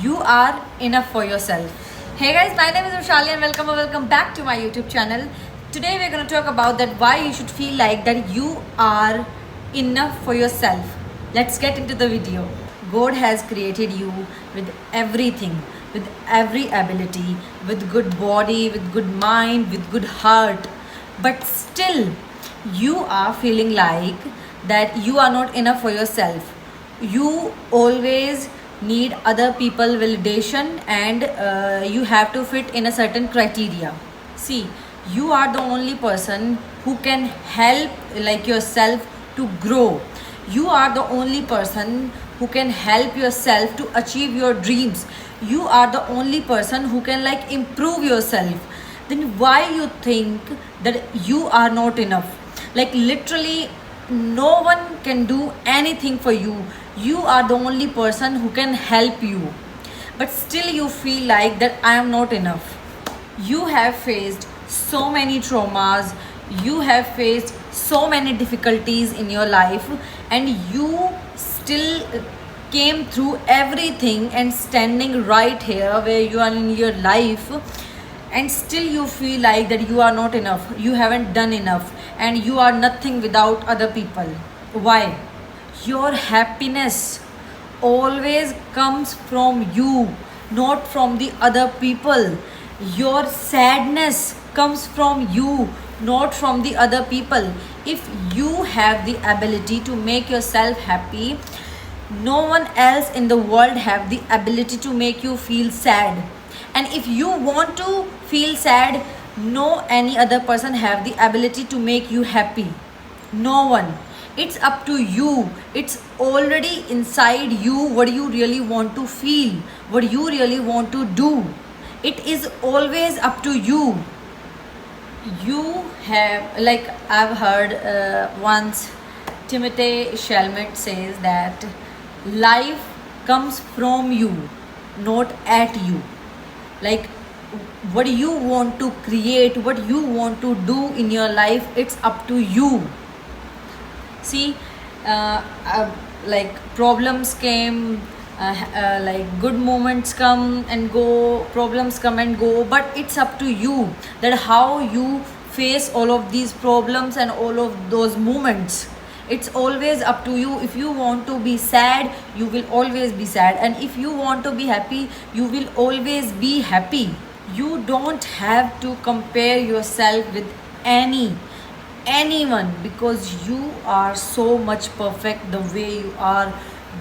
You are enough for yourself. Hey guys, my name is Vishali and welcome back to my YouTube channel. Today we're going to talk about that why you should feel like that you are enough for yourself. Let's get into the video. God has created you with everything, with every ability, with good body, with good mind, with good heart. But still you are feeling like that you are not enough for yourself. You always need other people validation, and you have to fit in a certain criteria. See, you are the only person who can help like yourself to grow. You are the only person who can help yourself to achieve your dreams. You are the only person who can like improve yourself. Then why you think that you are not enough? Like literally no one can do anything for you. You are the only person who can help you, but still you feel like that I am not enough. You have faced so many traumas, you have faced so many difficulties in your life, and you still came through everything and standing right here where you are in your life, and still you feel like that you are not enough, you haven't done enough, and you are nothing without other people. Why? Your happiness always comes from you, not from the other people. Your sadness comes from you, not from the other people. If you have the ability to make yourself happy, no one else in the world have the ability to make you feel sad. And if you want to feel sad, no any other person have the ability to make you happy. No one. It's up to you. It's already inside you what you really want to feel, what you really want to do. It is always up to you. You have, like I've heard once, Timothy Chalamet says that life comes from you, not at you. Like what you want to create, what you want to do in your life, it's up to you. See, like problems came, like good moments come and go, problems come and go, but it's up to you that how you face all of these problems and all of those moments. It's always up to you. If you want to be sad, you will always be sad, and if you want to be happy, you will always be happy. You don't have to compare yourself with anyone, because you are so much perfect the way you are.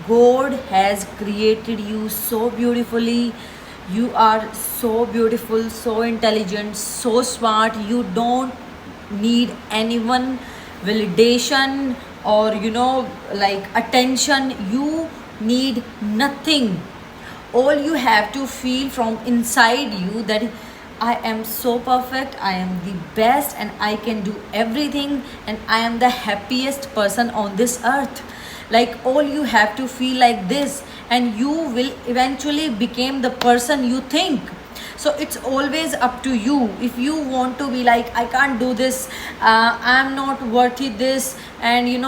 God has created you so beautifully. You are so beautiful, so intelligent, so smart. You don't need anyone validation or like attention. You need nothing. All you have to feel from inside you that I am so perfect, I am the best, and I can do everything, and I am the happiest person on this earth. Like all you have to feel like this, and you will eventually become the person you think. So it's always up to you. If you want to be like I can't do this, I'm not worthy this, and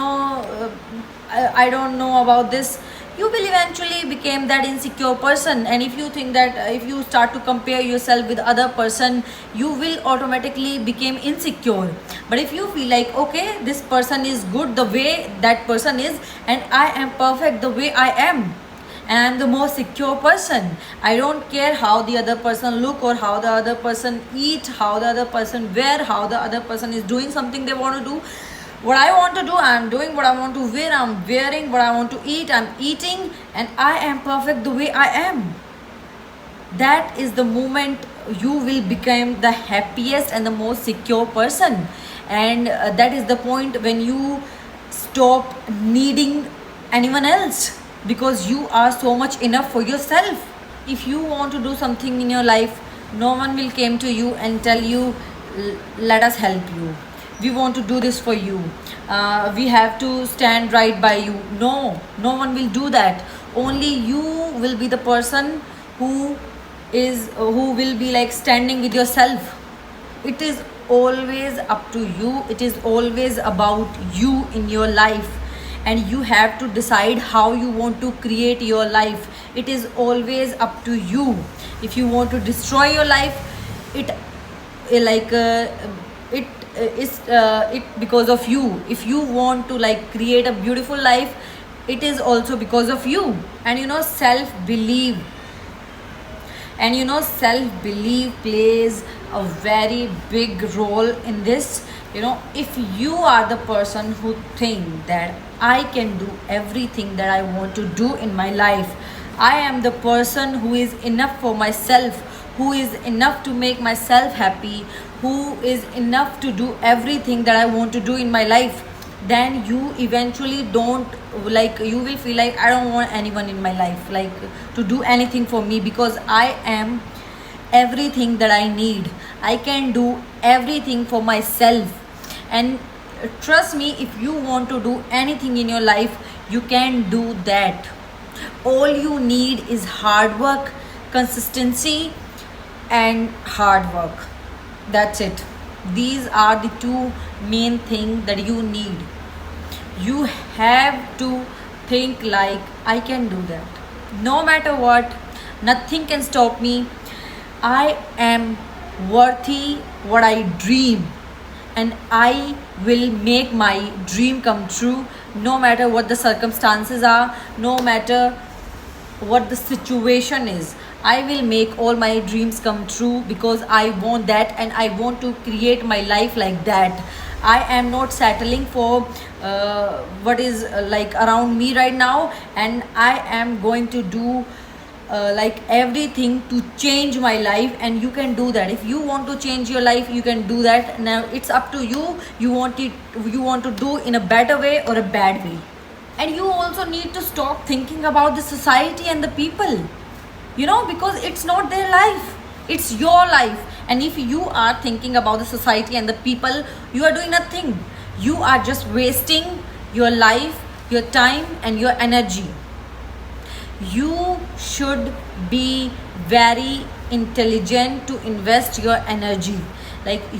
I don't know about this, you will eventually become that insecure person. And if you think that if you start to compare yourself with other person, you will automatically become insecure. But if you feel like okay, this person is good the way that person is, and I am perfect the way I am, and I'm the most secure person. I don't care how the other person look, or how the other person eat, how the other person wear, how the other person is doing something they want to do. What I want to do, I'm doing. What I want to wear, I'm wearing. What I want to eat, I'm eating, and I am perfect the way I am. That is the moment you will become the happiest and the most secure person. And that is the point when you stop needing anyone else, because you are so much enough for yourself. If you want to do something in your life, no one will come to you and tell you, let us help you, we want to do this for you, we have to stand right by you. No one will do that. Only you will be the person who will be like standing with yourself. It is always up to you. It is always about you in your life. and you have to decide how you want to create your life. It is always up to you. If you want to destroy your life, it it because of you. If you want to like create a beautiful life, it is also because of you. And self belief, self belief plays a very big role in this. If you are the person who think that I can do everything that I want to do in my life, I am the person who is enough for myself, who is enough to make myself happy, who is enough to do everything that I want to do in my life, then you eventually don't you will feel like I don't want anyone in my life to do anything for me, because I am everything that I need. I can do everything for myself. And trust me, if you want to do anything in your life, you can do that. All you need is hard work, consistency, and hard work. That's it. These are the two main things that you need. You have to think like I can do that. No matter what, nothing can stop me. I am worthy what I dream, and I will make my dream come true, no matter what the circumstances are, no matter what the situation is. I will make all my dreams come true because I want that, and I want to create my life like that. I am not settling for what is around me right now, and I am going to do everything to change my life. And you can do that. If you want to change your life, you can do that. Now it's up to you. You want to do in a better way or a bad way. And you also need to stop thinking about the society and the people, because it's not their life, it's your life. And if you are thinking about the society and the people, you are doing nothing. You are just wasting your life, your time, and your energy. You should be very intelligent to invest your energy.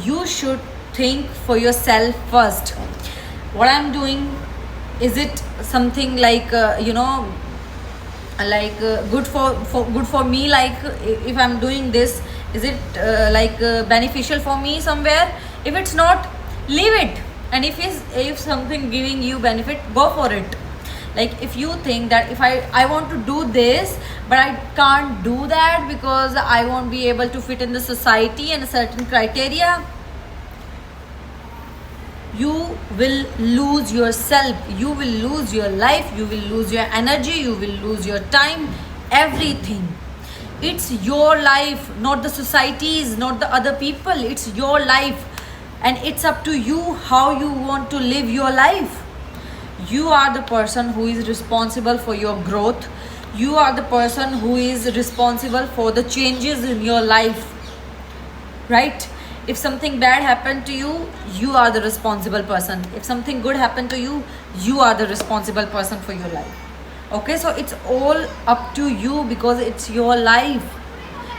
You should think for yourself first. What I'm doing, is it something good for me? If I'm doing this, is it beneficial for me somewhere? If it's not, leave it. And if something giving you benefit, go for it. If you think that if I want to do this, but I can't do that because I won't be able to fit in the society and a certain criteria, you will lose yourself, you will lose your life, you will lose your energy, you will lose your time, everything. It's your life, not the society's, not the other people. It's your life, and it's up to you how you want to live your life. You are the person who is responsible for your growth. You are the person who is responsible for the changes in your life, right? If something bad happened to you, you are the responsible person. If something good happened to you, you are the responsible person for your life. Okay, so it's all up to you, because it's your life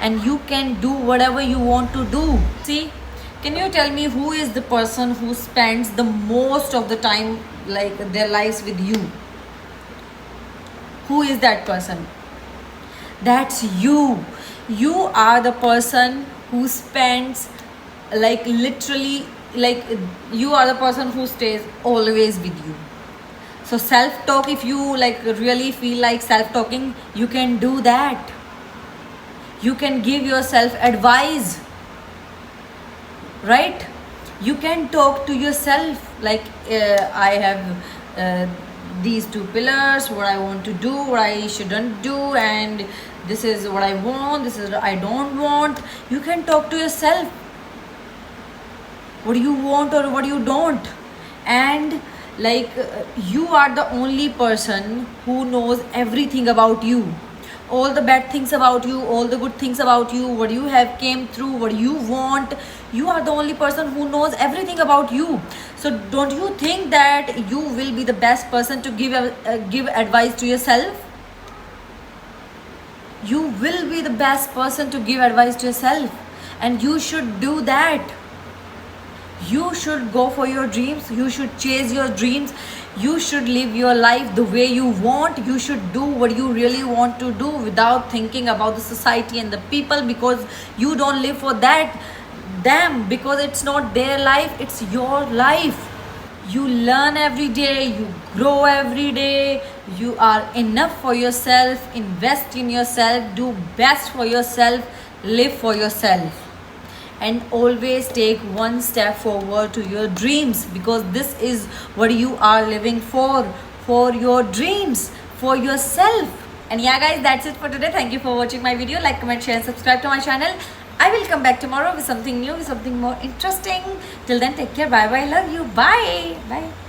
and you can do whatever you want to do. See, can you tell me who is the person who spends the most of the time their lives with you? Who is that person? That's you. You are the person who spends literally you are the person who stays always with you. So self-talk, if you really feel like self-talking, you can do that. You can give yourself advice, right? You can talk to yourself I have these two pillars, what I want to do, what I shouldn't do, and this is what I want, this is what I don't want. You can talk to yourself what you want or what you don't. And you are the only person who knows everything about you, all the bad things about you, all the good things about you, what you have came through, what you want. You are the only person who knows everything about you. So don't you think that you will be the best person to give advice to yourself? You will be the best person to give advice to yourself, and you should do that. You should go for your dreams. You should chase your dreams. You should live your life the way you want. You should do what you really want to do without thinking about the society and the people, because you don't live for that them, because it's not their life, it's your life. You learn every day, you grow every day, you are enough for yourself, invest in yourself, do best for yourself, live for yourself, and always take one step forward to your dreams, because this is what you are living for your dreams, for yourself. And yeah guys, that's it for today. Thank you for watching my video. Like, comment, share and subscribe to my channel. I will come back tomorrow with something new, with something more interesting. Till then, take care. Bye bye. Love you. Bye. Bye.